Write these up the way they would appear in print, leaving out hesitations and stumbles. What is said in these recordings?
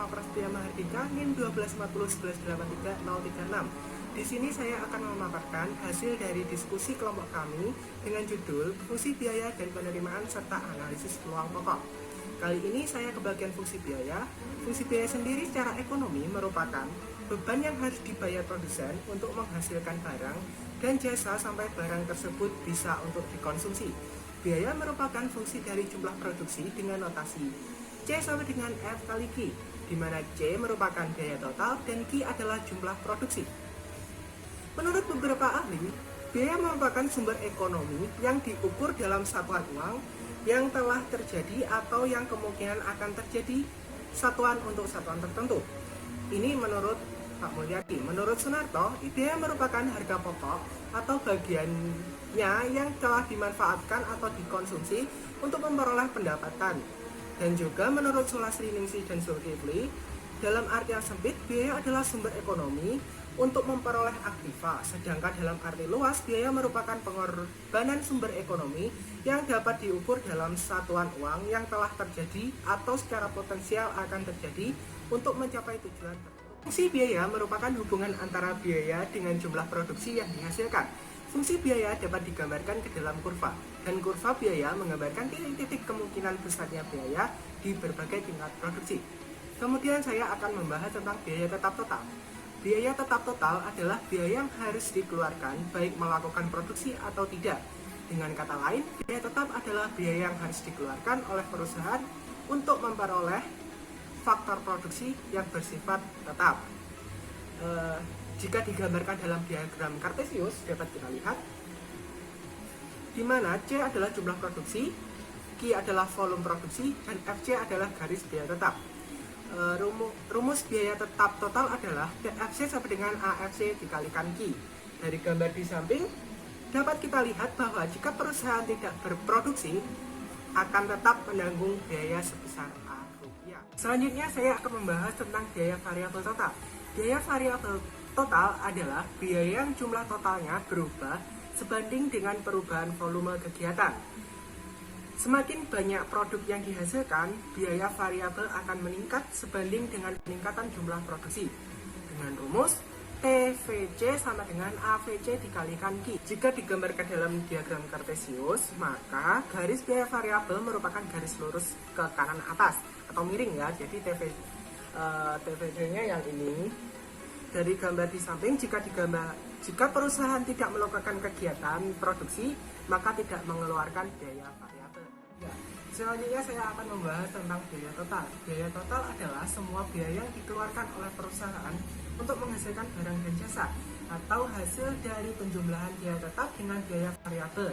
Nama Prasetya Mahardika, NIM 12401183036. Di sini saya akan memaparkan hasil dari diskusi kelompok kami dengan judul Fungsi Biaya dan Penerimaan serta Analisis Peluang Pokok. Kali ini saya ke bagian fungsi biaya. Fungsi biaya sendiri secara ekonomi merupakan beban yang harus dibayar produsen untuk menghasilkan barang dan jasa sampai barang tersebut bisa untuk dikonsumsi. Biaya merupakan fungsi dari jumlah produksi dengan notasi C sama dengan F kali Q, di mana C merupakan biaya total dan Q adalah jumlah produksi. Menurut beberapa ahli, biaya merupakan sumber ekonomi yang diukur dalam satuan uang yang telah terjadi atau yang kemungkinan akan terjadi satuan untuk satuan tertentu. Ini menurut Pak Mulyadi. Menurut Sunarto, biaya merupakan harga pokok atau bagiannya yang telah dimanfaatkan atau dikonsumsi untuk memperoleh pendapatan. Dan juga menurut Sulastri Ningsih dan Zulkifli, dalam artian sempit, biaya adalah sumber ekonomi untuk memperoleh aktiva, sedangkan dalam arti luas, biaya merupakan pengorbanan sumber ekonomi yang dapat diukur dalam satuan uang yang telah terjadi atau secara potensial akan terjadi untuk mencapai tujuan tertentu. Fungsi biaya merupakan hubungan antara biaya dengan jumlah produksi yang dihasilkan. Fungsi biaya dapat digambarkan ke dalam kurva, dan kurva biaya menggambarkan titik-titik kemungkinan besarnya biaya di berbagai tingkat produksi. Kemudian saya akan membahas tentang biaya tetap total. Biaya tetap total adalah biaya yang harus dikeluarkan baik melakukan produksi atau tidak. Dengan kata lain, biaya tetap adalah biaya yang harus dikeluarkan oleh perusahaan untuk memperoleh faktor produksi yang bersifat tetap. Jika digambarkan dalam diagram Kartesius, dapat kita lihat di mana C adalah jumlah produksi, Q adalah volume produksi, dan FC adalah garis biaya tetap. Rumus biaya tetap total adalah TFC sama dengan AFC dikalikan Q. Dari gambar di samping dapat kita lihat bahwa jika perusahaan tidak berproduksi akan tetap menanggung biaya sebesar A rupiah. Selanjutnya saya akan membahas tentang biaya variabel total. Biaya variabel total adalah biaya yang jumlah totalnya berubah sebanding dengan perubahan volume kegiatan. Semakin banyak produk yang dihasilkan, biaya variabel akan meningkat sebanding dengan peningkatan jumlah produksi. Dengan rumus TVC sama dengan AVC dikalikan Q. Jika digambarkan dalam diagram Kartesius, maka garis biaya variabel merupakan garis lurus ke kanan atas atau miring ya. Jadi TVC-nya yang ini. Dari gambar di samping, jika perusahaan tidak melakukan kegiatan produksi, maka tidak mengeluarkan biaya variabel. Ya, selanjutnya saya akan membahas tentang biaya total. Biaya total adalah semua biaya yang dikeluarkan oleh perusahaan untuk menghasilkan barang dan jasa, atau hasil dari penjumlahan biaya tetap dengan biaya variabel.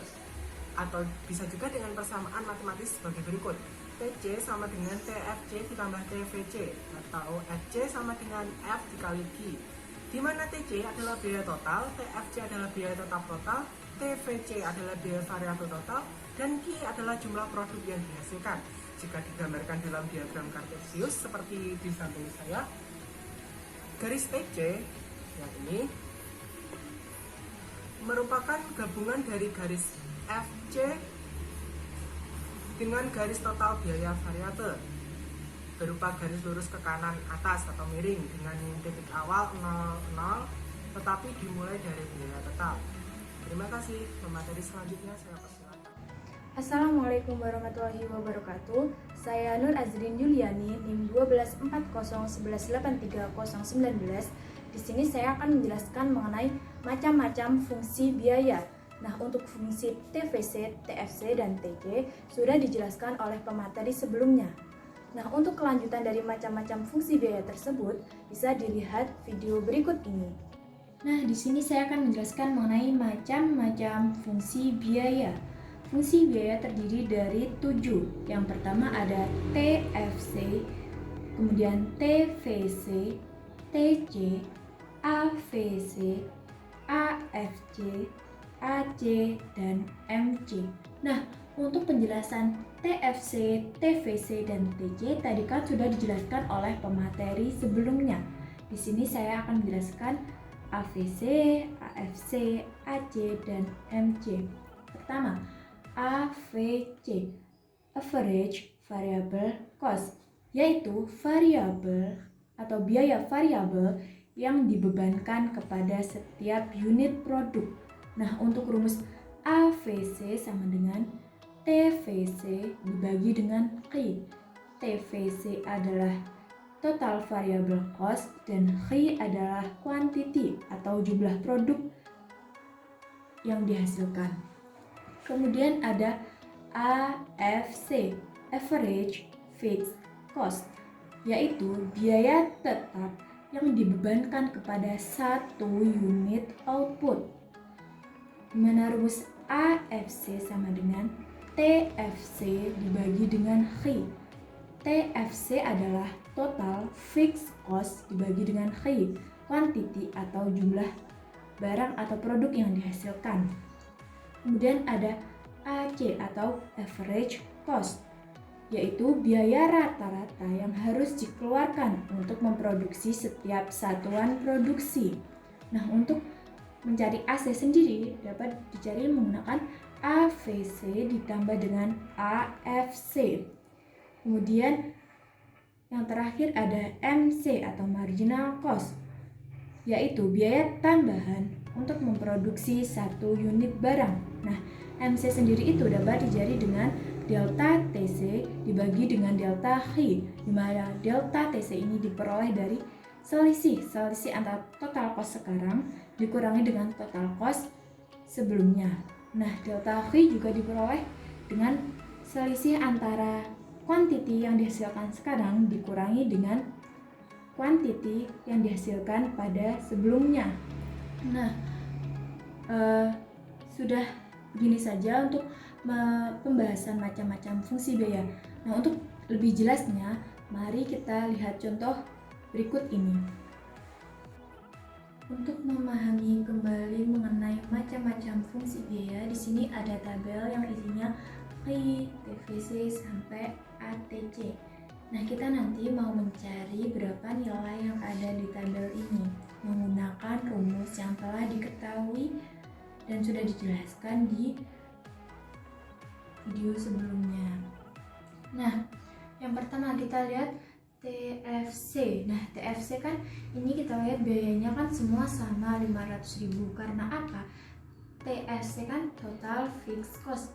Atau bisa juga dengan persamaan matematis sebagai berikut. TC sama dengan TFC ditambah TVC, atau FC sama dengan F dikali Q, di mana TC adalah biaya total, TFC adalah biaya tetap total, TVC adalah biaya variabel total, dan Q adalah jumlah produk yang dihasilkan. Jika digambarkan dalam diagram Kartesius seperti di samping saya, garis TC yang ini merupakan gabungan dari garis FC dengan garis total biaya variabel berupa garis lurus ke kanan atas atau miring dengan titik awal 00 tetapi dimulai dari biaya tetap. Terima kasih. Pemateri selanjutnya saya persilakan. Assalamualaikum warahmatullahi wabarakatuh. Saya Nur Azrin Juliani, NIM 1240111830019. Di sini saya akan menjelaskan mengenai macam-macam fungsi biaya. Nah, untuk fungsi TVC, TFC, dan TC sudah dijelaskan oleh pemateri sebelumnya. Nah, untuk kelanjutan dari macam-macam fungsi biaya tersebut bisa dilihat video berikut ini. Nah, di sini saya akan menjelaskan mengenai macam-macam fungsi biaya. Fungsi biaya terdiri dari 7. Yang pertama ada TFC, kemudian TVC, TC, AVC, AFC, AC, dan MC. Nah, untuk penjelasan TFC, TVC, dan TC tadi kan sudah dijelaskan oleh pemateri sebelumnya. Di sini saya akan menjelaskan AVC, AFC, AC, dan MC. Pertama, AVC, Average Variable Cost. yaitu variabel atau biaya variabel yang dibebankan kepada setiap unit produk. Nah, untuk rumus AVC sama dengan TVC dibagi dengan Q. TVC adalah total variable cost dan Q adalah quantity atau jumlah produk yang dihasilkan. Kemudian ada AFC, average fixed cost, yaitu biaya tetap yang dibebankan kepada satu unit output. Dimana rumus AFC sama dengan TFC dibagi dengan Q. TFC adalah total fixed cost dibagi dengan Q, quantity atau jumlah barang atau produk yang dihasilkan. Kemudian ada AC atau average cost, yaitu biaya rata-rata yang harus dikeluarkan untuk memproduksi setiap satuan produksi. Nah, untuk mencari AC sendiri dapat dicari menggunakan AVC ditambah dengan AFC. Kemudian yang terakhir ada MC atau marginal cost, yaitu biaya tambahan untuk memproduksi satu unit barang. Nah, MC sendiri itu dapat dicari dengan delta TC dibagi dengan delta Q, di mana delta TC ini diperoleh dari selisih antara total cost sekarang dikurangi dengan total cost sebelumnya. Nah, delta Q juga diperoleh dengan selisih antara quantity yang dihasilkan sekarang dikurangi dengan quantity yang dihasilkan pada sebelumnya. Nah, sudah begini saja untuk pembahasan macam-macam fungsi biaya. Nah, untuk lebih jelasnya, mari kita lihat contoh berikut ini. Untuk memahami kembali mengenai macam-macam fungsi biaya, di sini ada tabel yang isinya Q, TVC sampai ATC. Nah, kita nanti mau mencari berapa nilai yang ada di tabel ini menggunakan rumus yang telah diketahui dan sudah dijelaskan di video sebelumnya. Nah, yang pertama kita lihat TFC. Nah, TFC kan ini kita lihat biayanya kan semua sama 500.000. Karena apa? TFC kan total fixed cost.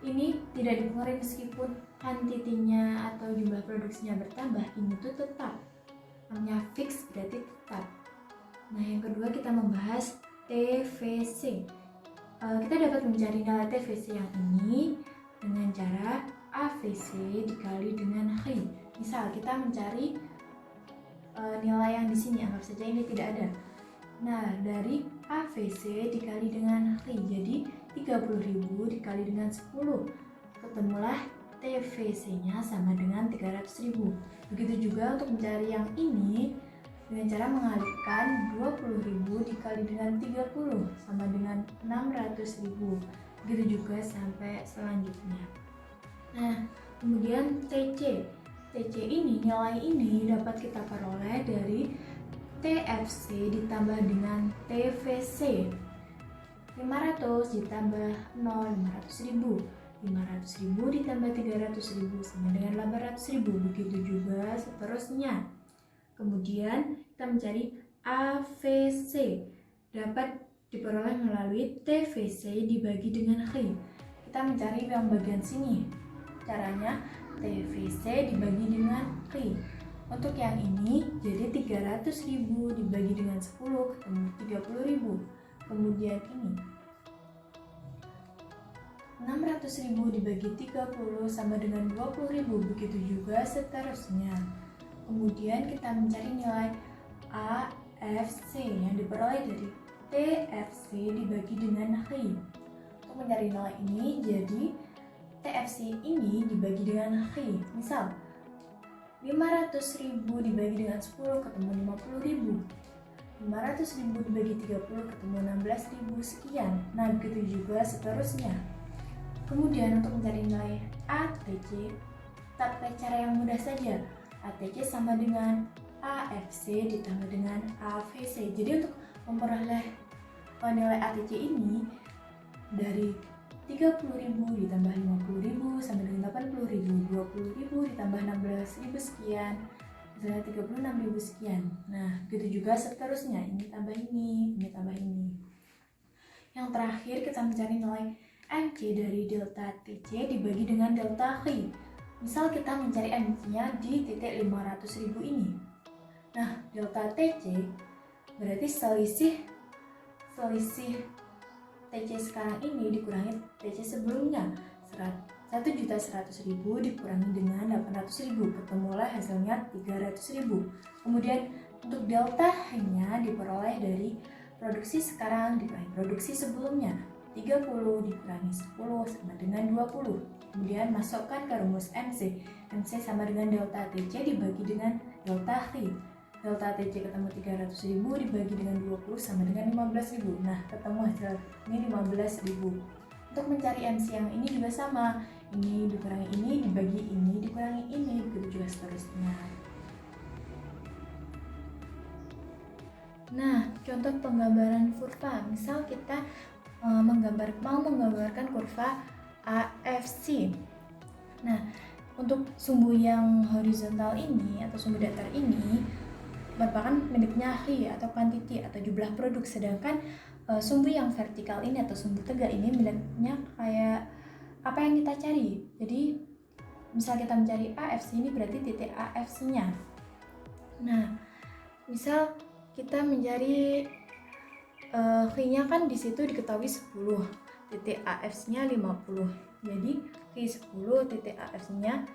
Ini tidak dikurangi meskipun kuantitinya atau jumlah produksinya bertambah, ini tuh tetap. Namanya fix berarti tetap. Nah, yang kedua kita membahas TVC. Kita dapat mencari nilai TVC yang ini dengan cara AVC dikali dengan Q. Misal kita mencari nilai yang di sini, anggap saja ini tidak ada. Nah, dari AVC dikali dengan Q, jadi 30.000 dikali dengan 10, ketemulah TVC-nya sama dengan 300.000. Begitu juga untuk mencari yang ini dengan cara mengalihkan 20.000 dikali dengan 30 sama dengan 600.000. Begitu juga sampai selanjutnya. Nah, kemudian TC ini, nilai ini dapat kita peroleh dari TFC ditambah dengan TVC. 500 ditambah 0, 500.000. 500.000 ditambah 300.000 sama dengan 800.000. Begitu juga seterusnya. Kemudian kita mencari AVC, dapat diperoleh melalui TVC dibagi dengan Q. Kita mencari yang bagian sini. Caranya TVC dibagi dengan Q. Untuk yang ini jadi 300.000 dibagi dengan 10 ketemu 30.000. Kemudian ini 600.000 dibagi 30 sama dengan 20.000. Begitu juga seterusnya. Kemudian kita mencari nilai AFC yang diperoleh dari TFC dibagi dengan Q. Untuk mencari nilai ini jadi TFC ini dibagi dengan Q. Misal 500.000 dibagi dengan 10 ketemu 50.000. 500.000 dibagi 30 ketemu 16.000 sekian. Nah, begitu juga seterusnya. Kemudian untuk mencari nilai ATC, kita pakai cara yang mudah saja. ATC sama dengan AFC ditambah dengan AVC. Jadi untuk memperoleh nilai ATC ini dari 30.000 ditambah 50.000 sama dengan 80.000, 20.000 ditambah 16.000 sekian, hasilnya 36.000 sekian. Nah, begitu juga seterusnya, ini tambah ini tambah ini. Yang terakhir kita mencari nilai MC dari delta TC dibagi dengan delta Q. Misal kita mencari MC-nya di titik 500.000 ini. Nah, delta TC berarti selisih TC sekarang ini dikurangi TC sebelumnya. 1.100.000 dikurangi dengan 800.000, ketemulah hasilnya 300.000. Kemudian untuk delta H-nya diperoleh dari produksi sekarang dikurangi produksi sebelumnya. 30 dikurangi 10 sama dengan 20. Kemudian masukkan ke rumus MC. MC sama dengan delta TC dibagi dengan delta Q. Delta TC ketemu 300.000 dibagi dengan 20 sama dengan 15.000. Nah, ketemu hasil ini 15.000. Untuk mencari MC yang ini juga sama. Ini dikurangi ini dibagi ini dikurangi ini, begitu juga seterusnya. Nah, contoh penggambaran kurva. Misal kita mau menggambarkan kurva AFC. Nah, untuk sumbu yang horizontal ini atau sumbu datar ini merupakan miliknya Q atau quantity atau jumlah produk, sedangkan sumbu yang vertikal ini atau sumbu tegak ini miliknya kayak apa yang kita cari. Jadi misal kita mencari AFC, ini berarti titik AFC-nya. Nah, misal kita mencari Q-nya kan di situ diketahui 10, titik AFC-nya 50. Jadi Q10, titik AFC-nya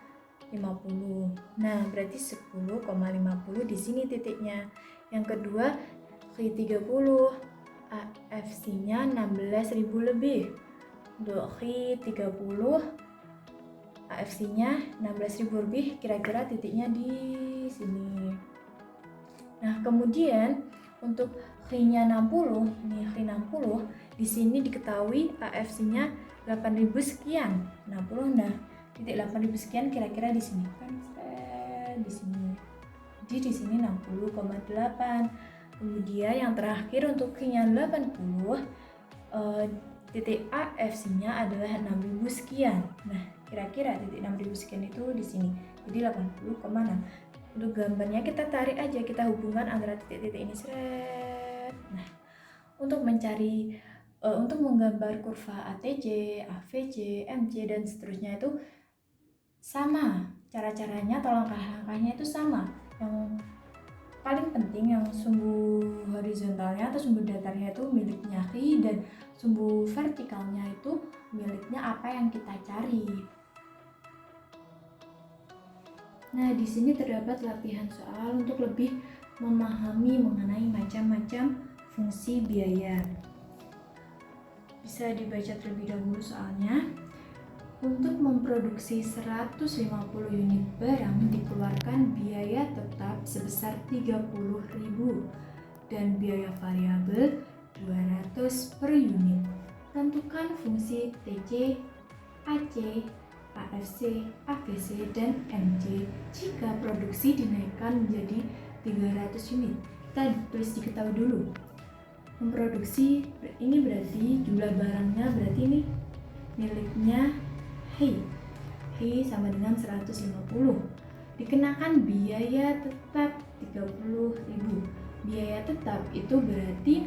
50. Nah, berarti 10,50 di sini titiknya. Yang kedua, Q30, AFC-nya 16.000 lebih. Untuk Q30, AFC-nya 16.000 lebih, kira-kira titiknya di sini. Nah, kemudian untuk Q-nya 60, ini Q60, di sini diketahui AFC-nya 8.000 sekian. 60, nah titik 8.000 sekian kira-kira di sini kan, di sini. Jadi di sini 60,8. Kemudian yang terakhir untuk Q-nya 80, titik AFC-nya adalah 6.000 sekian. Nah, kira-kira titik 6.000 sekian itu di sini. Jadi 80,6. Untuk gambarnya kita tarik aja, kita hubungkan antara titik-titik ini. Nah, untuk menggambar kurva ATC, AVC, MC dan seterusnya itu sama. Cara-caranya atau langkah-langkahnya itu sama. Yang paling penting yang sumbu horizontalnya atau sumbu datarnya itu miliknya Q dan sumbu vertikalnya itu miliknya apa yang kita cari. Nah, di sini terdapat latihan soal untuk lebih memahami mengenai macam-macam fungsi biaya. Bisa dibaca terlebih dahulu soalnya. Untuk memproduksi 150 unit barang dikeluarkan biaya tetap sebesar 30.000 dan biaya variabel 200 per unit. Tentukan fungsi TC, AC, AFC, AVC, dan MC jika produksi dinaikkan menjadi 300 unit. Kita tulis diketahui dulu. Memproduksi ini berarti jumlah barangnya, berarti ini miliknya H sama dengan 150. Dikenakan biaya tetap 30.000. Biaya tetap itu berarti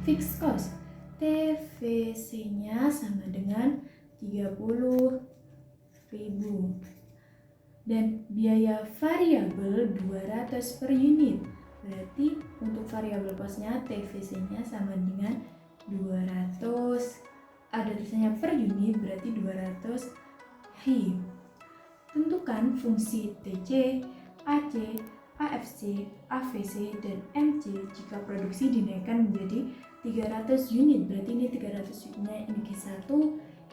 fixed cost. TVC-nya sama dengan 30.000. Dan biaya variabel 200 per unit. Berarti untuk variabel cost-nya TVC-nya sama dengan 200. Ada tulisannya per unit, berarti 200 H. Tentukan fungsi TC, AC, AFC, AVC, dan MC jika produksi dinaikkan menjadi 300 unit. Berarti ini 300 unitnya ini Q1,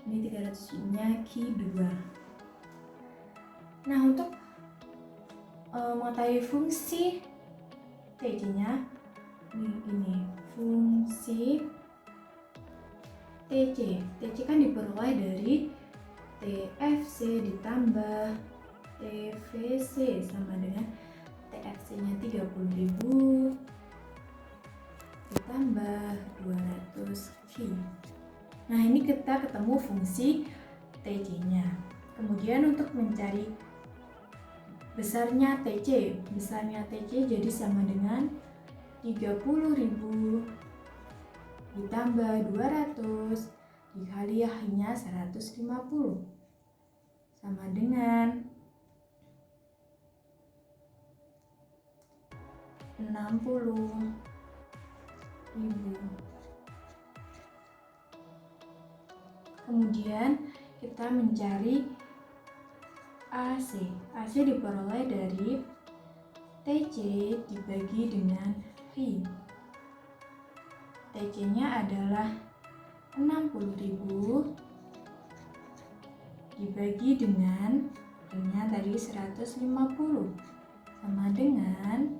ini 300 unitnya Q2. Nah, untuk mengetahui fungsi TC-nya, ini fungsi TC kan diperoleh dari TFC ditambah TVC sama dengan TFC-nya 30.000 ditambah 200 Q. Nah, ini kita ketemu fungsi TC-nya. Kemudian untuk mencari besarnya TC jadi sama dengan 30.000 ditambah 200 dikali hanya 150 sama dengan 60.000. Kemudian kita mencari AC. AC diperoleh dari TC dibagi dengan HI. TC-nya adalah 60.000 dibagi dengan HI-nya tadi 150 sama dengan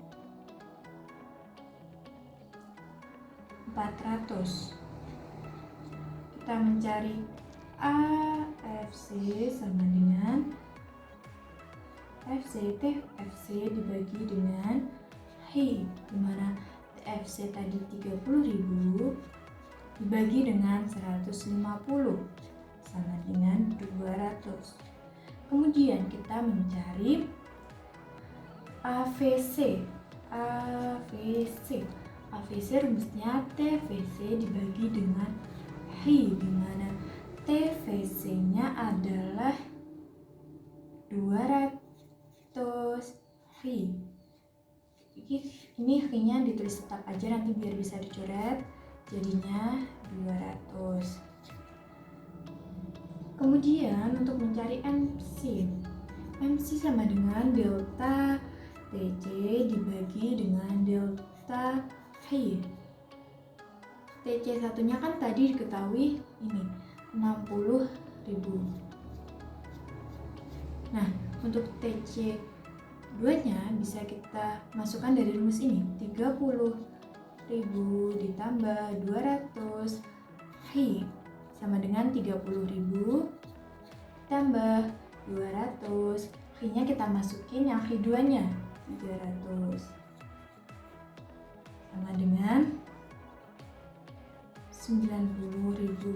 400. Kita mencari AFC sama dengan TFC dibagi dengan HI, dimana TFC tadi 30.000 dibagi dengan 150 sama dengan 200. Kemudian kita mencari AVC rumusnya TVC dibagi dengan HI, dimana TVC-nya adalah 200 HI. Ini HI-nya ditulis tetap aja nanti biar bisa dicoret, jadinya 200. Kemudian untuk mencari MC sama dengan delta TC dibagi dengan delta HI. TC satunya kan tadi diketahui ini 60.000. Nah, untuk TC 2-nya bisa kita masukkan dari rumus ini, 30.000 ditambah 200 HI sama dengan 30.000 tambah 200. HI-nya kita masukin yang HI 2-nya 300 sama dengan 90.000.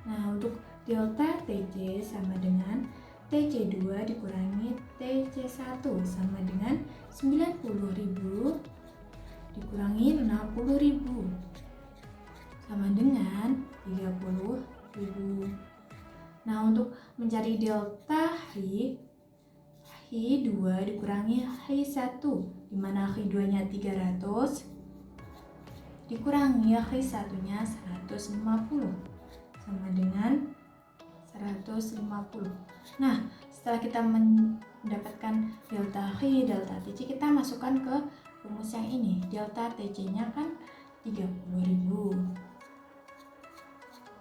Nah, untuk delta TC sama dengan TC2 dikurangi TC1 sama dengan 90.000 dikurangi 60.000 sama dengan 30.000. Nah, untuk mencari delta HI 2 dikurangi HI 1, dimana HI 2-nya 300 dikurangi HI 1-nya 150 sama dengan 150. Nah, setelah kita mendapatkan delta HI, delta TC, kita masukkan ke rumus yang ini. Delta TC-nya kan 30.000.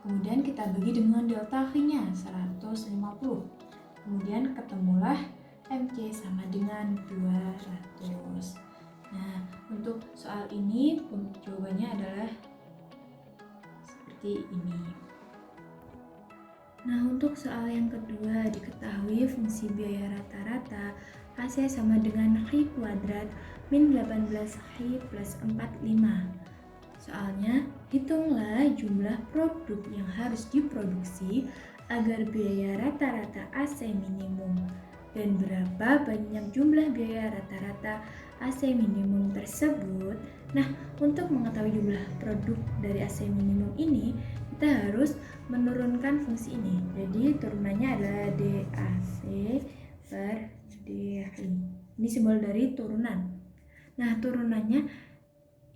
Kemudian kita bagi dengan delta HI-nya 150. Kemudian ketemulah MC sama dengan 200. Nah, untuk soal ini jawabannya adalah seperti ini. Nah, untuk soal yang kedua, diketahui fungsi biaya rata-rata AC sama dengan HI kuadrat min 18 HI plus 45. Soalnya, hitunglah jumlah produk yang harus diproduksi agar biaya rata-rata AC minimum dan berapa banyak jumlah biaya rata-rata AC minimum tersebut. Nah, untuk mengetahui jumlah produk dari AC minimum ini, kita harus menurunkan fungsi ini. Jadi turunannya adalah DAC per DHI. Ini simbol dari turunan. Nah, turunannya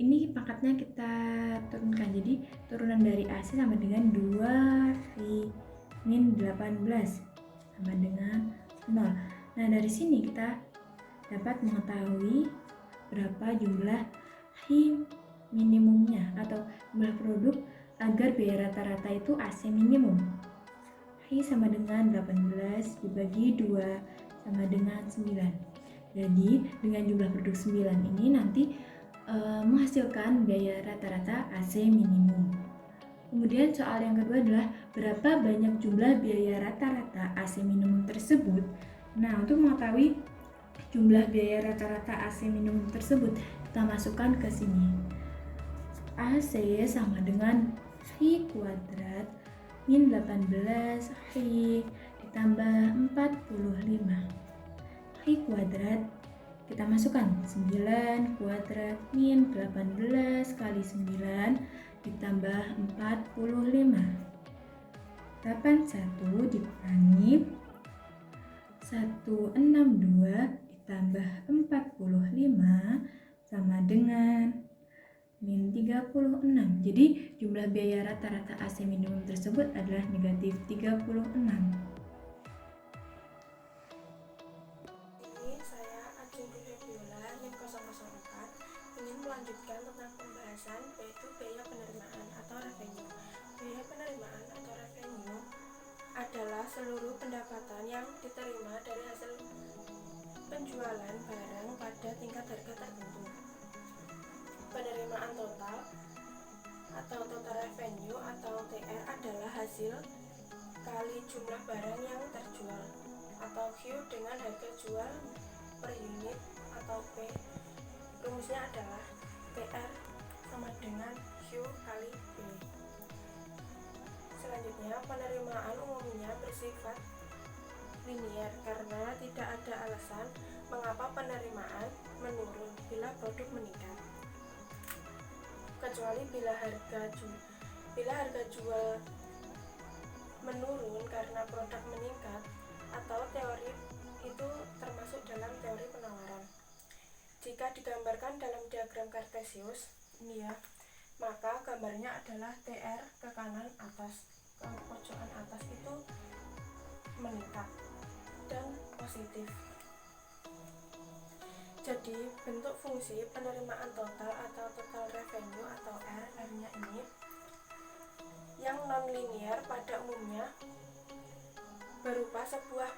ini pangkatnya kita turunkan. Jadi turunan dari AC sama dengan 2 min 18 sama dengan 0. Nah, dari sini kita dapat mengetahui berapa jumlah HI minimumnya atau jumlah produk agar biaya rata-rata itu AC minimum. HI sama dengan 18 dibagi 2 sama dengan 9. Jadi dengan jumlah produk 9 ini nanti menghasilkan biaya rata-rata AC minimum. Kemudian soal yang kedua adalah berapa banyak jumlah biaya rata-rata AC minimum tersebut. Nah, untuk mengetahui jumlah biaya rata-rata AC minimum tersebut, kita masukkan ke sini. AC sama dengan Hi kuadrat min 18 Hi ditambah 45. Hi kuadrat kita masukkan 9 kuadrat min 18 kali 9 ditambah 45. 81 dikurangi 162 ditambah 45 sama dengan min 36. Jadi jumlah biaya rata-rata AC minimum tersebut adalah negatif 36. Ini saya Ajeng Febiola NIM 004 ingin melanjutkan tentang pembahasan yaitu biaya penerimaan atau revenue. Biaya penerimaan atau revenue adalah seluruh pendapatan yang diterima dari hasil penjualan barang pada tingkat harga tertentu. Penerimaan total atau total revenue atau TR adalah hasil kali jumlah barang yang terjual atau Q dengan harga jual per unit atau P. Rumusnya adalah TR sama dengan Q kali P. Selanjutnya, penerimaan umumnya bersifat linier karena tidak ada alasan mengapa penerimaan menurun bila produk meningkat, kecuali bila harga jual menurun karena produk meningkat atau teori itu termasuk dalam teori penawaran. Jika digambarkan dalam diagram Kartesius ini ya, maka gambarnya adalah TR ke kanan atas, ke pojokan atas itu meningkat dan positif. Jadi bentuk fungsi penerimaan total atau total revenue atau R-nya ini yang non-linear pada umumnya berupa sebuah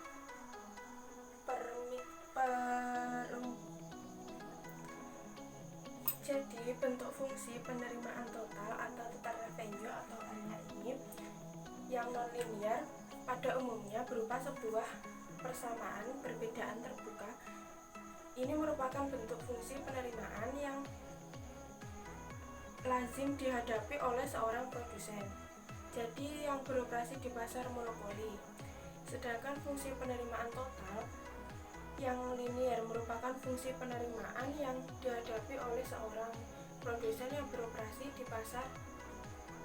Jadi bentuk fungsi penerimaan total atau total revenue atau R-nya ini yang non-linear pada umumnya berupa sebuah persamaan perbedaan terbuka. Ini merupakan bentuk fungsi penerimaan yang lazim dihadapi oleh seorang produsen, jadi yang beroperasi di pasar monopoli. Sedangkan fungsi penerimaan total yang linier merupakan fungsi penerimaan yang dihadapi oleh seorang produsen yang beroperasi di pasar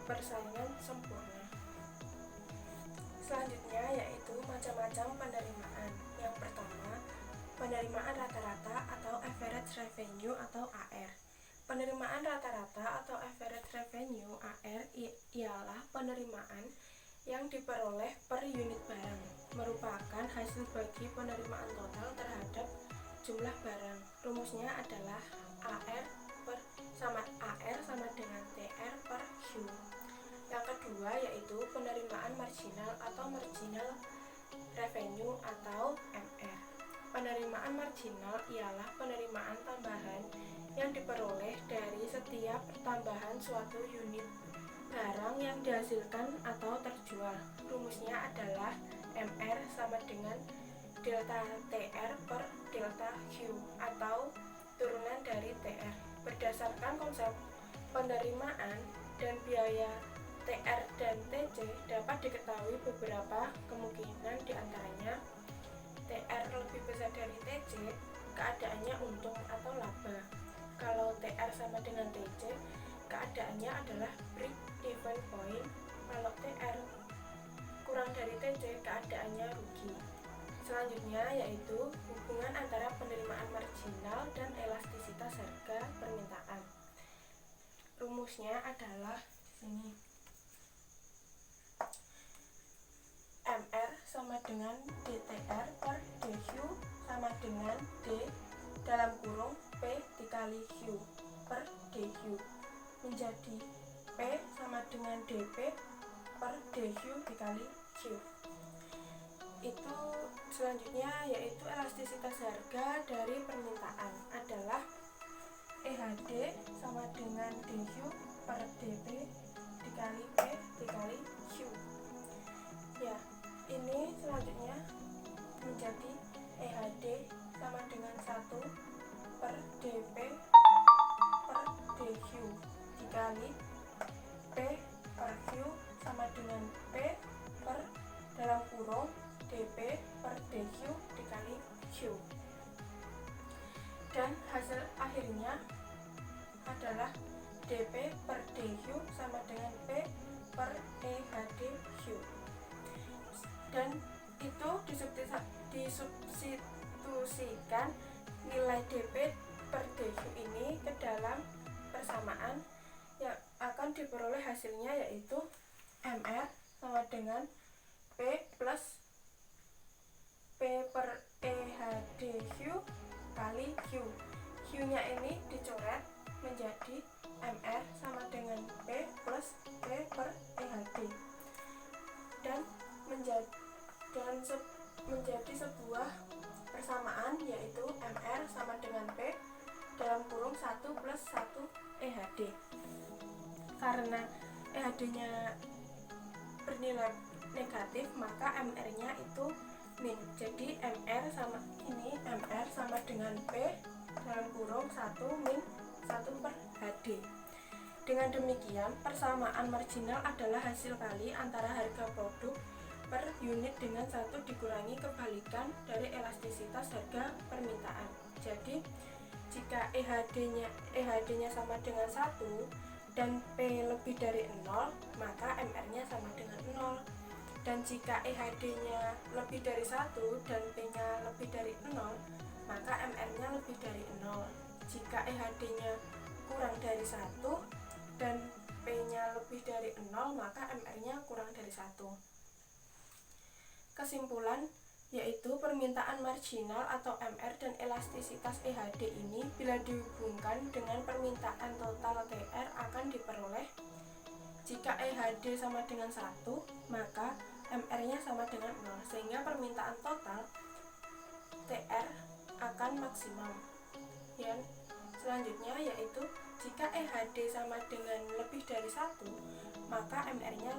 persaingan sempurna. Selanjutnya yaitu macam-macam penerimaan. Yang pertama, penerimaan rata-rata atau average revenue atau AR. Penerimaan rata-rata atau average revenue AR ialah penerimaan yang diperoleh per unit barang, merupakan hasil bagi penerimaan total terhadap jumlah barang. Rumusnya adalah AR sama dengan TR per Q. Yang kedua yaitu penerimaan marginal atau marginal revenue atau MR. Penerimaan marginal ialah penerimaan tambahan yang diperoleh dari setiap tambahan suatu unit barang yang dihasilkan atau terjual. Rumusnya adalah MR sama dengan delta TR per delta Q atau turunan dari TR. Berdasarkan konsep penerimaan dan biaya TR dan TC dapat diketahui beberapa kemungkinan, diantaranya TR lebih besar dari TC, keadaannya untung atau laba. Kalau TR sama dengan TC, keadaannya adalah break even point. Kalau TR kurang dari TC, keadaannya rugi. Selanjutnya yaitu hubungan antara penerimaan marginal dan elastisitas harga permintaan. Rumusnya adalah ini. MR sama dengan DTR per DQ sama dengan D dalam kurung P dikali Q per DQ menjadi P sama dengan DP per DQ dikali Q. Itu selanjutnya yaitu elastisitas harga dari permintaan adalah EHD sama dengan DQ per DP dikali P dikali Q. Ya, ini selanjutnya menjadi EHD sama dengan 1 per DP per DQ dikali P per Q. DQ dikali Q. Dan hasil akhirnya adalah DP per DQ sama dengan P per EHDQ. Dan itu disubstitusikan nilai DP per DQ ini ke dalam persamaan yang akan diperoleh hasilnya, yaitu MR sama dengan P plus P per EHDQ kali Q. Q nya ini dicoret menjadi MR sama dengan P plus P per EHD dan menjadi sebuah persamaan, yaitu MR sama dengan P dalam kurung 1 plus 1 EHD. Karena EHD-nya bernilai negatif, maka MR-nya itu min. Jadi MR sama dengan P dalam kurung 1 min 1 per HD. Dengan demikian, persamaan marginal adalah hasil kali antara harga produk per unit dengan 1 dikurangi kebalikan dari elastisitas harga permintaan. Jadi, jika EHD-nya sama dengan 1 dan P lebih dari 0, maka MR-nya sama dengan 0. Dan jika EHD-nya lebih dari 1 dan P-nya lebih dari 0, maka MR-nya lebih dari 0. Jika EHD-nya kurang dari 1 dan P-nya lebih dari 0, maka MR-nya kurang dari 1. Kesimpulan, yaitu permintaan marginal atau MR dan elastisitas EHD ini bila dihubungkan dengan permintaan total TR akan diperoleh. Jika EHD sama dengan 1, maka MR-nya sama dengan 0, sehingga permintaan total TR akan maksimum. Yang selanjutnya yaitu jika EHD sama dengan lebih dari 1, maka MR-nya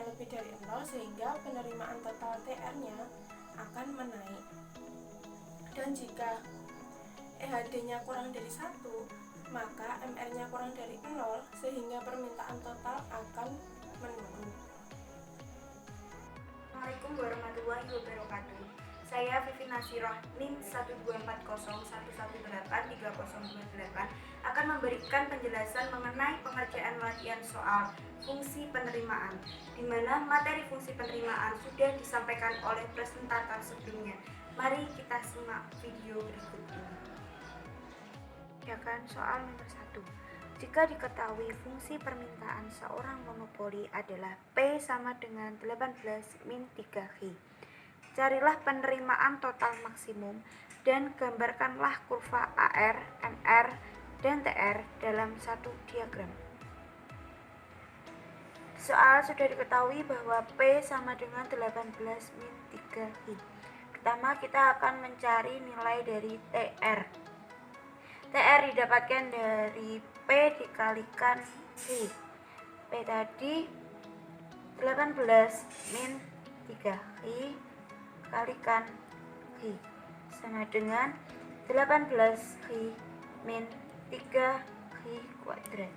lebih dari 0, sehingga penerimaan total TR-nya akan menaik. Dan jika EHD-nya kurang dari 1, maka MR-nya kurang dari 0, sehingga permintaan total akan menurun. Assalamualaikum warahmatullahi wabarakatuh. Saya Vivi Nasirah, NIM 12401183028 akan memberikan penjelasan mengenai pengerjaan latihan soal fungsi penerimaan, di mana materi fungsi penerimaan sudah disampaikan oleh presentator sebelumnya. Mari kita simak video berikut ini. Soal nomor 1. Jika diketahui fungsi permintaan seorang monopoli adalah P sama dengan 18 min 3H, carilah penerimaan total maksimum dan gambarkanlah kurva AR, MR, dan TR dalam satu diagram. Soal sudah diketahui bahwa P sama dengan 18 min 3H. Pertama kita akan mencari nilai dari TR. TR didapatkan dari P dikalikan H. P tadi 18 min 3H kalikan H sama dengan 18H min 3H kuadrat.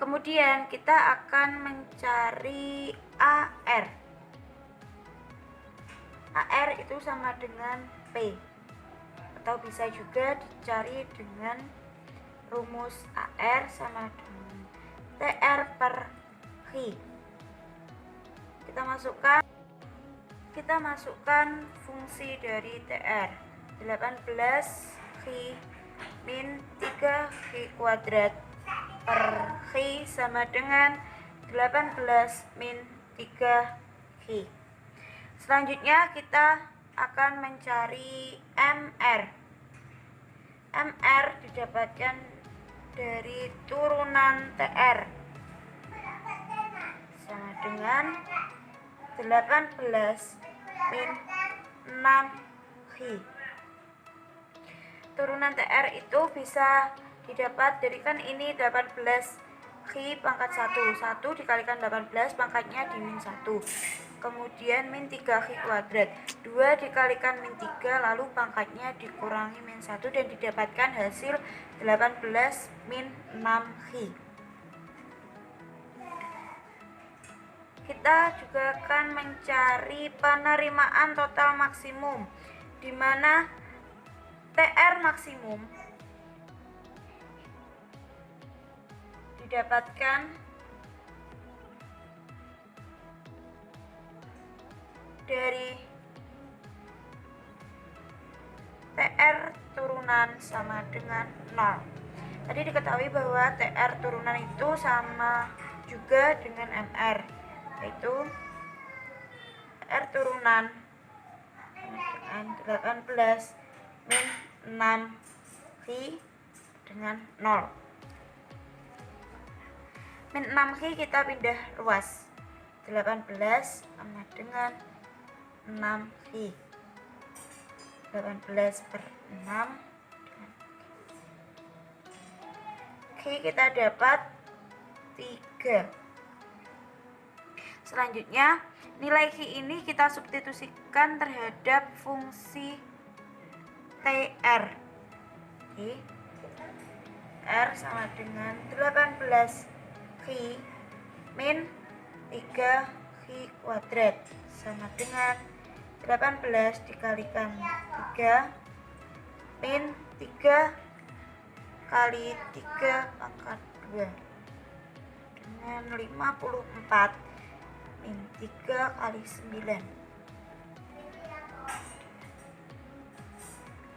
Kemudian kita akan mencari AR. AR itu sama dengan P, atau bisa juga dicari dengan rumus AR sama dengan TR per H. Kita masukkan fungsi dari TR 18H min 3H kuadrat per H sama dengan 18 min 3H. Selanjutnya kita akan mencari MR. MR didapatkan dari turunan TR sama dengan 18 min 6H. Turunan TR itu bisa didapat dari, kan ini 18H pangkat 1 dikalikan 18 pangkatnya di min 1, kemudian min 3H kuadrat 2 dikalikan min 3 lalu pangkatnya dikurangi min 1 dan didapatkan hasil 18 min 6H. kita juga akan mencari penerimaan total maksimum, di mana TR maksimum didapatkan dari TR turunan sama dengan 0. Tadi diketahui bahwa TR turunan itu sama juga dengan MR, yaitu TR turunan sama dengan 18 min 6 dengan 0. Min 6 kita pindah ruas, 18 sama dengan 6 18 per 6 kita dapat 3. Selanjutnya nilai ini kita substitusikan terhadap fungsi TR. R sama dengan 18 min 3 kuadrat sama dengan 18 dikalikan 3 min 3 kali 3 pangkat 2 dengan 54 min 3 kali 9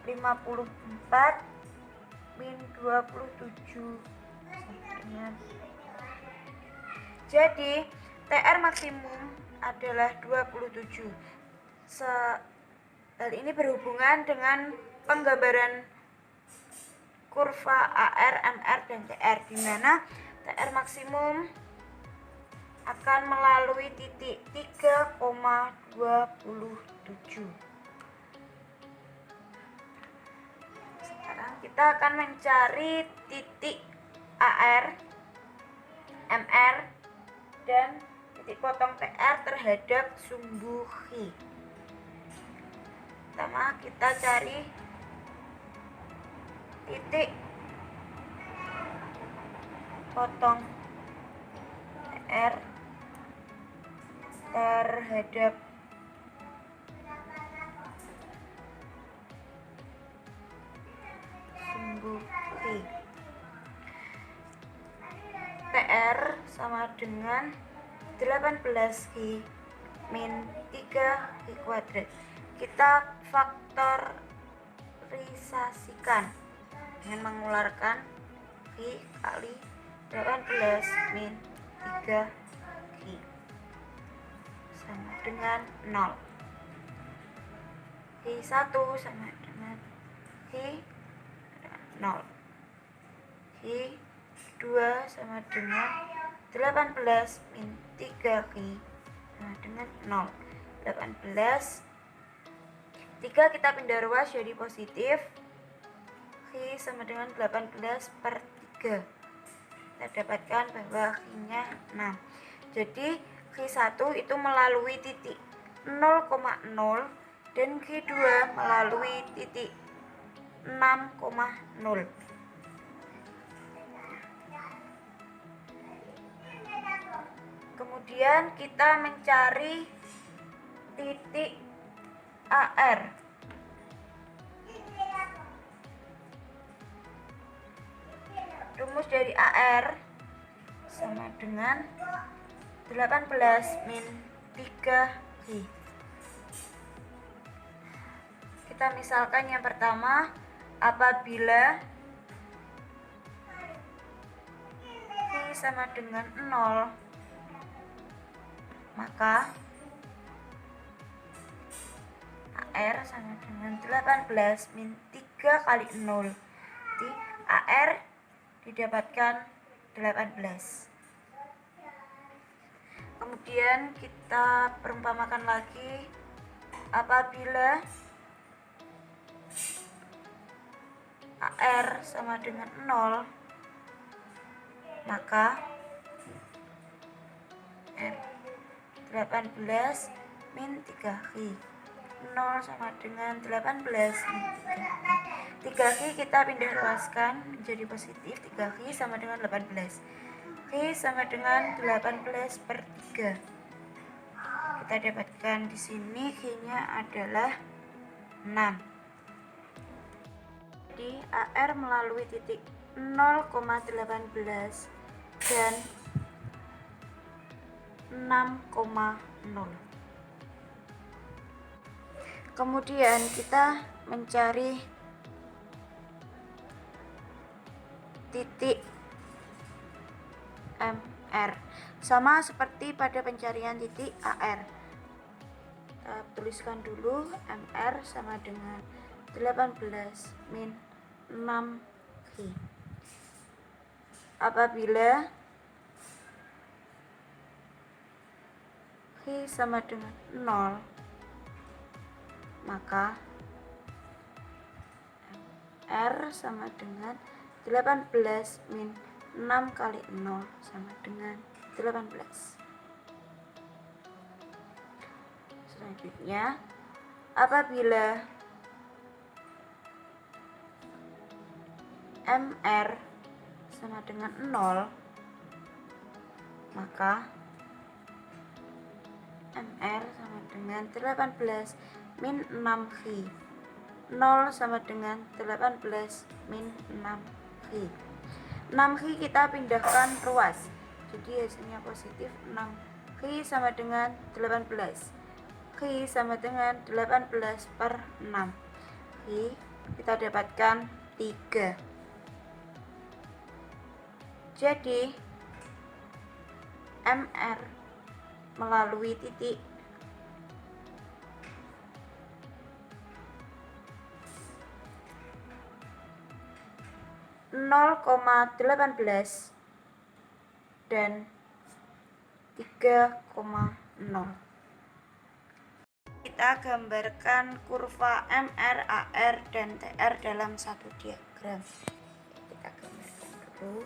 54 min 27 dengan. Jadi TR maksimum adalah 27. Hal ini berhubungan dengan penggambaran kurva AR, MR, dan TR, di mana TR maksimum akan melalui titik 3,27. Sekarang kita akan mencari titik AR, MR, dan titik potong TR terhadap sumbu Xi. Pertama kita cari titik potong TR terhadap sumbu Xi. TR sama dengan 18 Xi min 3 Xi kuadrat. Kita faktorisasikan dengan mengeluarkan Xi kali 18 min 3 Xi sama dengan 0. Xi 1 sama dengan Xi 0. Xi 2 sama dengan 18 min 3 Xi sama dengan 0. 18 3 kita pindah ruas jadi positif. Xi sama dengan 18 per 3. Kita dapatkan bahwa Xi-nya 6. Jadi Xi 1 itu melalui titik 0,0 dan Xi 2 melalui titik 6,0. Kemudian kita mencari titik AR. Rumus dari AR sama dengan 18 min 3 Xi. Kita misalkan yang pertama, apabila Xi sama dengan 0, maka AR sama dengan 18 min 3 kali 0. Jadi AR didapatkan 18. Kemudian kita perumpamakan lagi, apabila AR sama dengan 0, maka R 18 min 3 Xi. 0 sama dengan 18 min 3 Xi. 3 Xi kita pindah ruaskan menjadi positif. 3 Xi sama dengan 18. Xi sama dengan 18 per 3. Kita dapatkan di sini Q-nya adalah 6. Jadi AR melalui titik 0,18 dan 6,0. Kemudian kita mencari titik MR, sama seperti pada pencarian titik AR. Kita tuliskan dulu MR sama dengan 18 min 6Q. Apabila Q sama dengan 0, maka R sama dengan 18 min 6 kali 0 sama dengan 18. Selanjutnya, apabila MR sama dengan 0, maka MR sama dengan 18 min 6Q. 0 sama dengan 18 min 6Q. 6Q kita pindahkan ruas, jadi hasilnya positif. 6Q sama dengan 18. Q sama dengan 18 per 6. Q kita dapatkan 3. Jadi MR melalui titik 0,18 dan 3,0. Kita gambarkan kurva MR, AR, dan TR dalam satu diagram. Kita gambarkan dulu.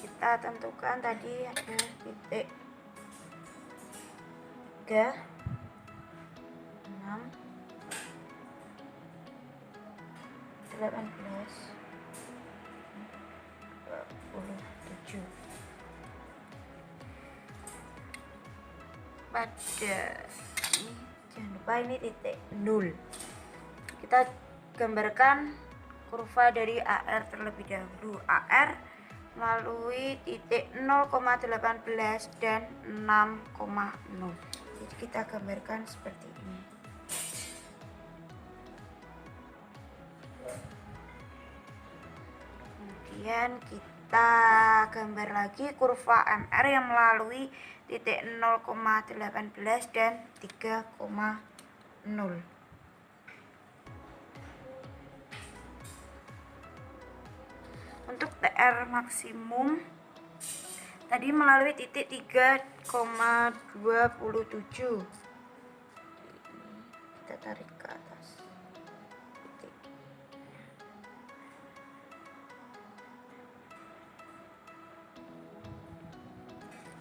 Kita tentukan tadi ada titik 3, 6, 18, 27. Pada ini jangan lupa ini titik 0. Kita gambarkan kurva dari AR terlebih dahulu. AR melalui titik 0,18 dan 6,0. Jadi kita gambarkan seperti ini. Kemudian kita gambar lagi kurva MR yang melalui titik 0,18 dan 3,0. Untuk TR maksimum tadi melalui titik 3,27. Kita tarik ke atas.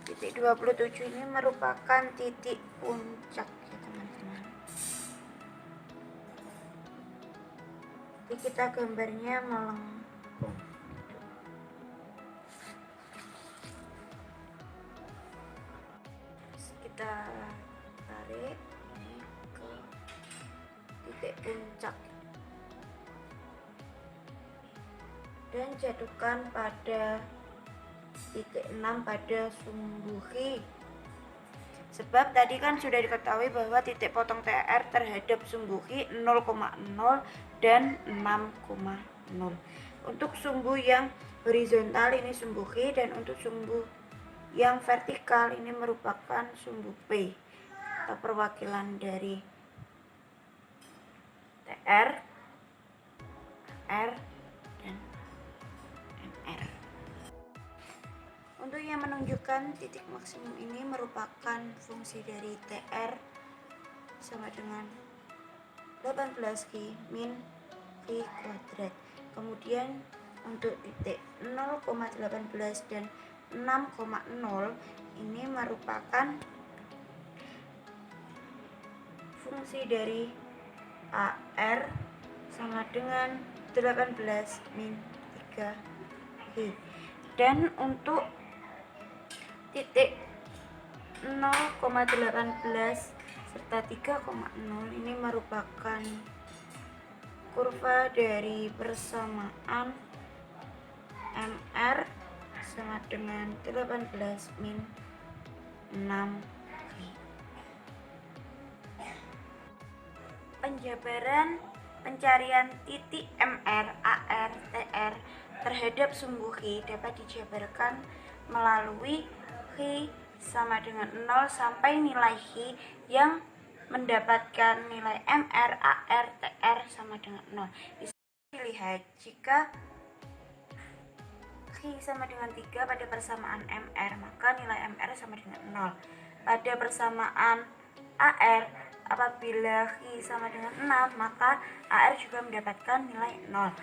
Titik 27 ini merupakan titik puncak ya teman-teman. Jadi kita gambarnya melengkung. Kita tarik ini ke titik puncak dan jatuhkan pada titik 6 pada sumbu Q. Sebab tadi kan sudah diketahui bahwa titik potong TR terhadap sumbu Q 0,0 dan 6,0. Untuk sumbu yang horizontal ini sumbu Q, dan untuk sumbu yang vertikal ini merupakan sumbu P atau perwakilan dari TR, R, dan MR. Untuk yang menunjukkan titik maksimum ini merupakan fungsi dari TR sama dengan 18Q min Q kuadrat. Kemudian untuk titik 0,18 dan 6,0 ini merupakan fungsi dari AR sama dengan 18 min 3i. Dan untuk titik 0,18 serta 3,0 ini merupakan kurva dari persamaan MR sama dengan 18 min 6i. Penjabaran pencarian titik MR, AR, TR terhadap sumbu Hi dapat dijabarkan melalui Hi sama dengan 0 sampai nilai Hi yang mendapatkan nilai MR, AR, TR sama dengan 0. Bisa dilihat jika Hi sama dengan 3 pada persamaan MR, maka nilai MR sama dengan 0. Pada persamaan AR, apabila Hi sama dengan 6, maka AR juga mendapatkan nilai 0.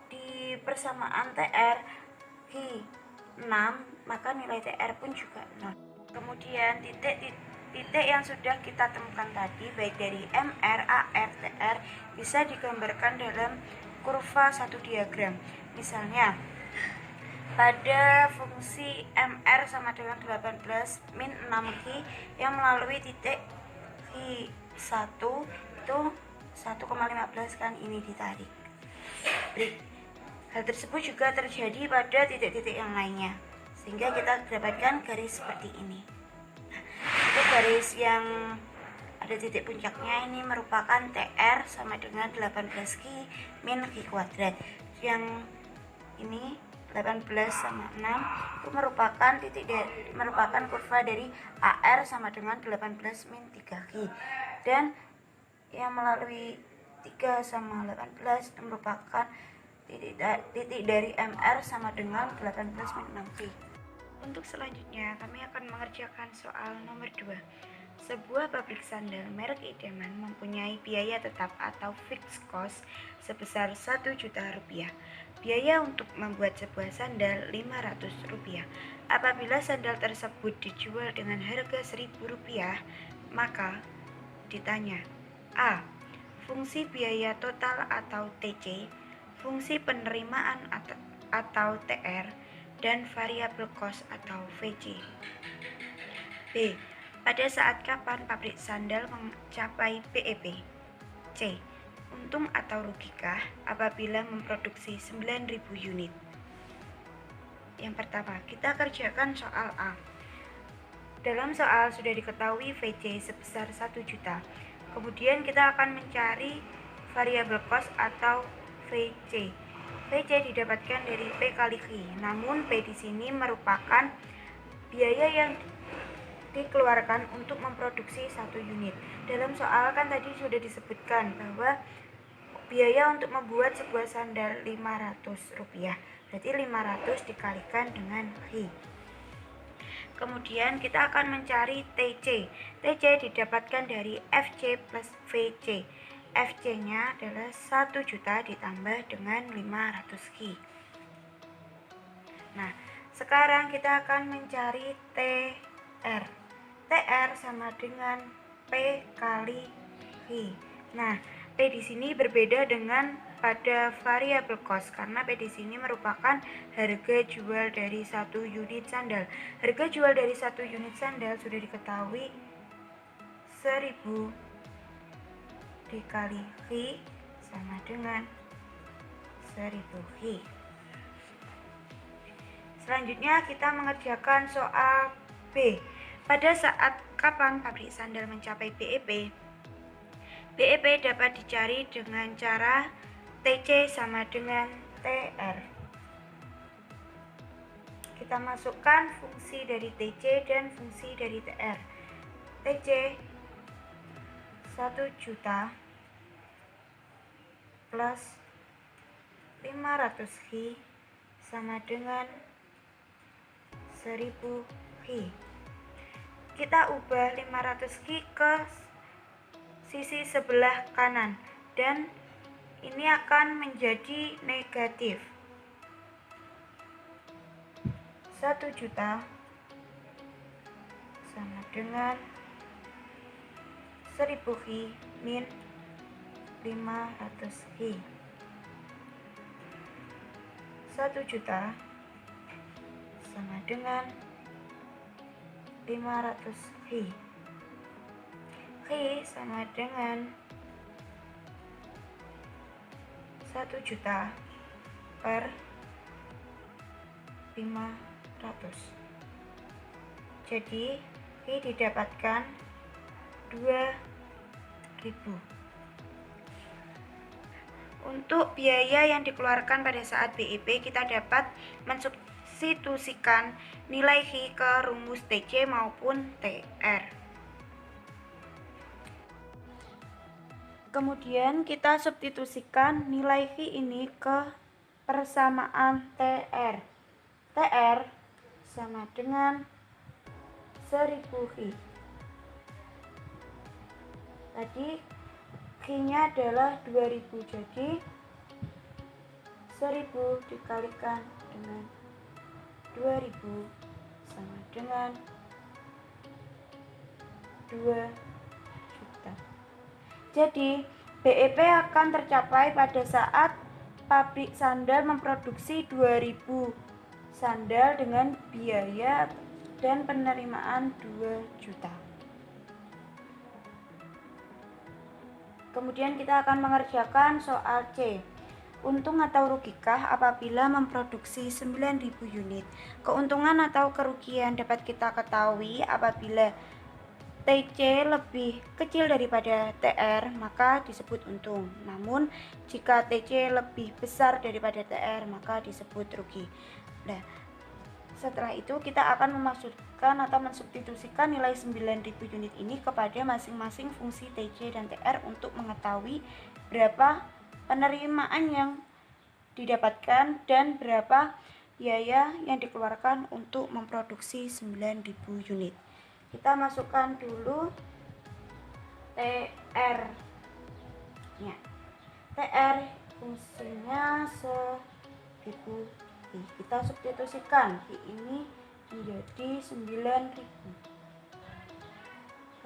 Di persamaan TR, Hi 6, maka nilai TR pun juga 0. Kemudian titik yang sudah kita temukan tadi, baik dari MR, AR, TR, bisa digambarkan dalam kurva satu diagram. Misalnya, pada fungsi MR sama dengan 18 min 6i yang melalui titik Hi 1 itu 1,15 kan ini ditarik. Hal tersebut juga terjadi pada titik-titik yang lainnya, sehingga kita dapatkan garis seperti ini. Itu garis yang ada titik puncaknya ini merupakan TR sama dengan 18i min i kuadrat. Yang ini 18 sama 6 itu merupakan kurva dari AR sama dengan 18 min 3i. Dan yang melalui 3 sama 18 merupakan titik dari MR sama dengan 18 min 6i. Untuk selanjutnya kami akan mengerjakan soal nomor 2. Sebuah pabrik sandal merek idaman mempunyai biaya tetap atau fixed cost sebesar 1 juta rupiah. Biaya untuk membuat sebuah sandal 500 rupiah. Apabila sandal tersebut dijual dengan harga 1000 rupiah, maka ditanya: A. Fungsi biaya total atau TC, fungsi penerimaan atau TR, dan variabel cost atau VC. B. Pada saat kapan pabrik sandal mencapai BEP? C. Untung atau rugikah apabila memproduksi 9.000 unit? Yang pertama, kita kerjakan soal A. Dalam soal sudah diketahui VC sebesar 1 juta. Kemudian kita akan mencari variabel cost atau VC. VC didapatkan dari P kali I. Namun P di sini merupakan biaya yang dikeluarkan untuk memproduksi 1 unit. Dalam soal kan tadi sudah disebutkan bahwa biaya untuk membuat sebuah sandal 500 rupiah. Berarti 500 dikalikan dengan I. Kemudian kita akan mencari TC. TC didapatkan dari FC plus VC. FC-nya adalah 1 juta ditambah dengan 500 I. Nah, sekarang kita akan mencari TR. TR sama dengan P kali I. Nah, P di sini berbeda dengan pada variabel cost karena P di sini merupakan harga jual dari 1 unit sandal. Harga jual dari 1 unit sandal sudah diketahui 1000 dikali I sama dengan 1000 I. Selanjutnya kita mengerjakan soal B. Pada saat kapan pabrik sandal mencapai BEP? BEP dapat dicari dengan cara TC sama dengan TR. Kita masukkan fungsi dari TC dan fungsi dari TR. TC 1 juta plus 500 I sama dengan 1000 I. Kita ubah 500 I ke sisi sebelah kanan dan ini akan menjadi negatif. 1 juta sama dengan 1000 min 500 Hi. 1 juta sama dengan 500 Hi. Hi sama dengan 1 juta per 500. Jadi Hi didapatkan 2000. Untuk biaya yang dikeluarkan pada saat BIP, kita dapat mensubstitusikan nilai Hi ke rumus TC maupun TR. Kemudian kita substitusikan nilai Hi ini ke persamaan TR. TR sama dengan 1000 Hi. Tadi Hi-nya adalah 2000, jadi 1000 dikalikan dengan 2000 sama dengan 2 juta. Jadi BEP akan tercapai pada saat pabrik sandal memproduksi 2000 sandal dengan biaya dan penerimaan 2 juta. Kemudian kita akan mengerjakan soal C. Untung atau rugikah apabila memproduksi 9000 unit? Keuntungan atau kerugian dapat kita ketahui apabila TC lebih kecil daripada TR, maka disebut untung. Namun, jika TC lebih besar daripada TR, maka disebut rugi. Nah, setelah itu kita akan memasukkan atau mensubstitusikan nilai 9000 unit ini kepada masing-masing fungsi TC dan TR untuk mengetahui berapa penerimaan yang didapatkan dan berapa biaya yang dikeluarkan untuk memproduksi 9000 unit. Kita masukkan dulu TR nya. TR fungsinya 1000 Hi. Kita substitusikan Hi ini menjadi 9000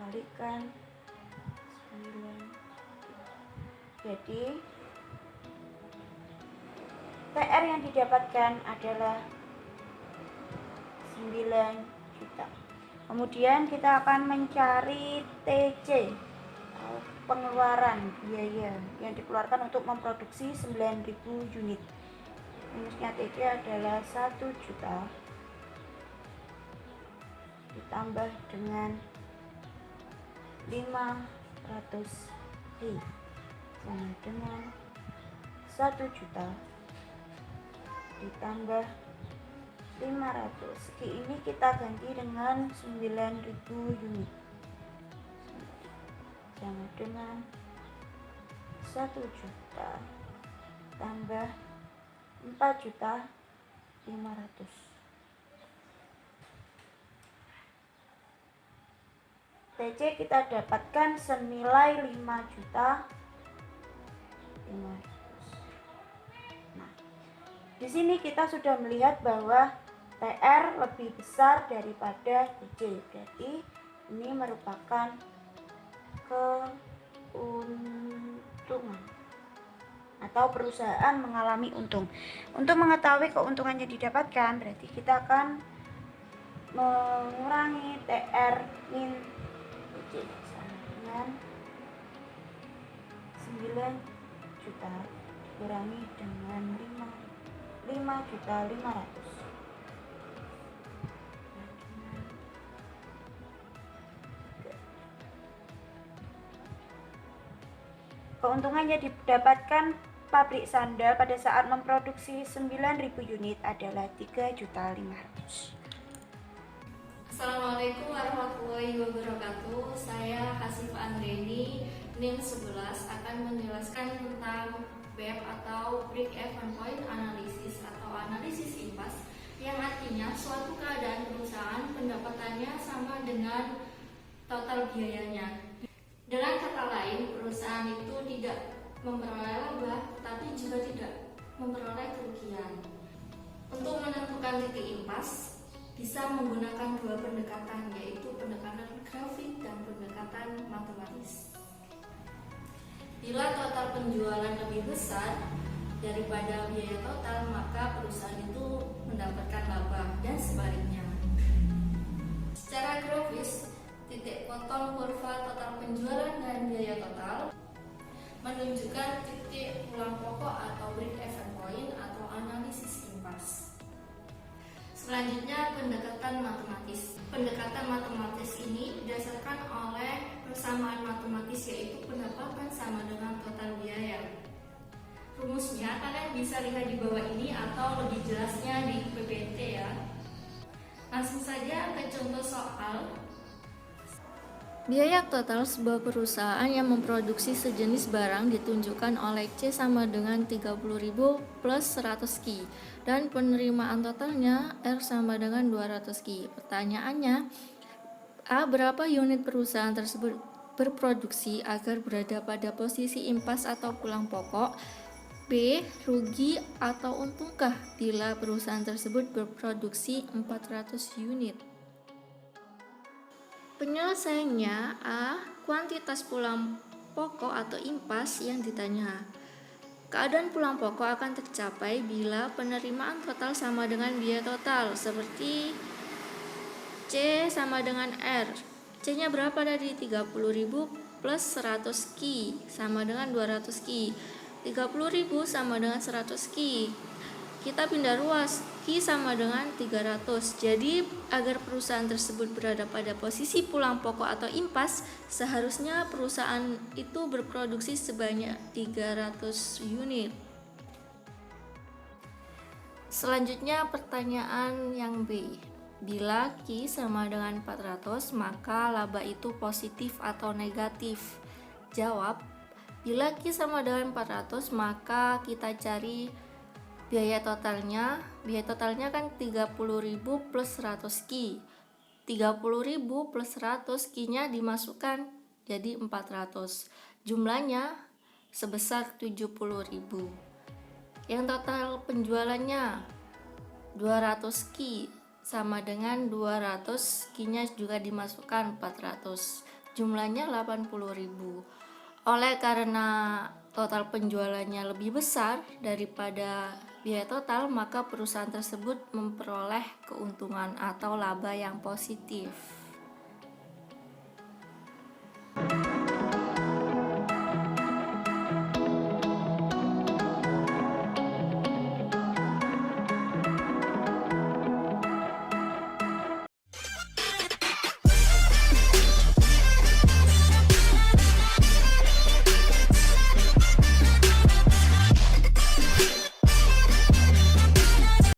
kalikan 9000. Jadi TR yang didapatkan adalah 9 juta. Kemudian kita akan mencari TC, pengeluaran biaya yang dikeluarkan untuk memproduksi 9000 unit. Rumusnya TC adalah 1 juta ditambah dengan 500 Hi sama dengan 1 juta ditambah 500. Hi ini kita ganti dengan 9000 unit sama dengan 1 juta tambah 4.500.000. TC kita dapatkan senilai 5.500.000. Nah, di sini kita sudah melihat bahwa TR lebih besar daripada TC. Jadi ini merupakan keuntungan atau perusahaan mengalami untung. Untuk mengetahui keuntungan yang didapatkan, berarti kita akan mengurangi TR min TC sama dengan 9 juta dikurangi dengan 5.500.000. Keuntungan yang didapatkan pabrik sandal pada saat memproduksi 9.000 unit adalah 3.500.000. Assalamualaikum warahmatullahi wabarakatuh. Saya Hasif Andreni, NIM 11 akan menjelaskan tentang BEP atau Break Even Point Analysis atau analisis impas, yang artinya suatu keadaan perusahaan pendapatannya sama dengan total biayanya. Dengan kata lain, perusahaan itu tidak memperoleh laba, tapi juga tidak memperoleh kerugian. Untuk menentukan titik impas, bisa menggunakan dua pendekatan, yaitu pendekatan grafik dan pendekatan matematis. Bila total penjualan lebih besar daripada biaya total, maka perusahaan itu mendapatkan laba dan sebaliknya. Secara grafis, titik potong kurva total penjualan dan biaya total menunjukkan titik pulang pokok atau break-even point atau analisis impas. Selanjutnya, pendekatan matematis. Pendekatan matematis ini didasarkan oleh persamaan matematis, yaitu pendapatan sama dengan total biaya. Rumusnya kalian bisa lihat di bawah ini atau lebih jelasnya di PPT ya. Langsung saja ke contoh soal. Biaya total sebuah perusahaan yang memproduksi sejenis barang ditunjukkan oleh C sama dengan 30.000 plus 100 Ki dan penerimaan totalnya R sama dengan 200 Ki. Pertanyaannya, A. Berapa unit perusahaan tersebut berproduksi agar berada pada posisi impas atau pulang pokok? B. Rugi atau untungkah bila perusahaan tersebut berproduksi 400 unit? Penyelesaiannya A. Kuantitas pulang pokok atau impas yang ditanya. Keadaan pulang pokok akan tercapai bila penerimaan total sama dengan biaya total, seperti C sama dengan R. C-nya berapa tadi? 30.000 plus 100 Ki sama dengan 200 Ki. 30.000 sama dengan 100 Ki. Kita pindah ruas, Ki sama dengan 300. Jadi agar perusahaan tersebut berada pada posisi pulang pokok atau impas, seharusnya perusahaan itu berproduksi sebanyak 300 unit. Selanjutnya pertanyaan yang B. Bila Ki sama dengan 400, maka laba itu positif atau negatif? Jawab, bila Ki sama dengan 400, maka kita cari biaya totalnya. Biaya totalnya kan 30.000 plus 100 Ki. 30.000 plus 100 Ki-nya dimasukkan jadi 400. Jumlahnya sebesar 70.000. Yang total penjualannya 200 Ki sama dengan 200 Ki-nya juga dimasukkan 400. Jumlahnya 80.000. Oleh karena total penjualannya lebih besar daripada biaya total, maka perusahaan tersebut memperoleh keuntungan atau laba yang positif.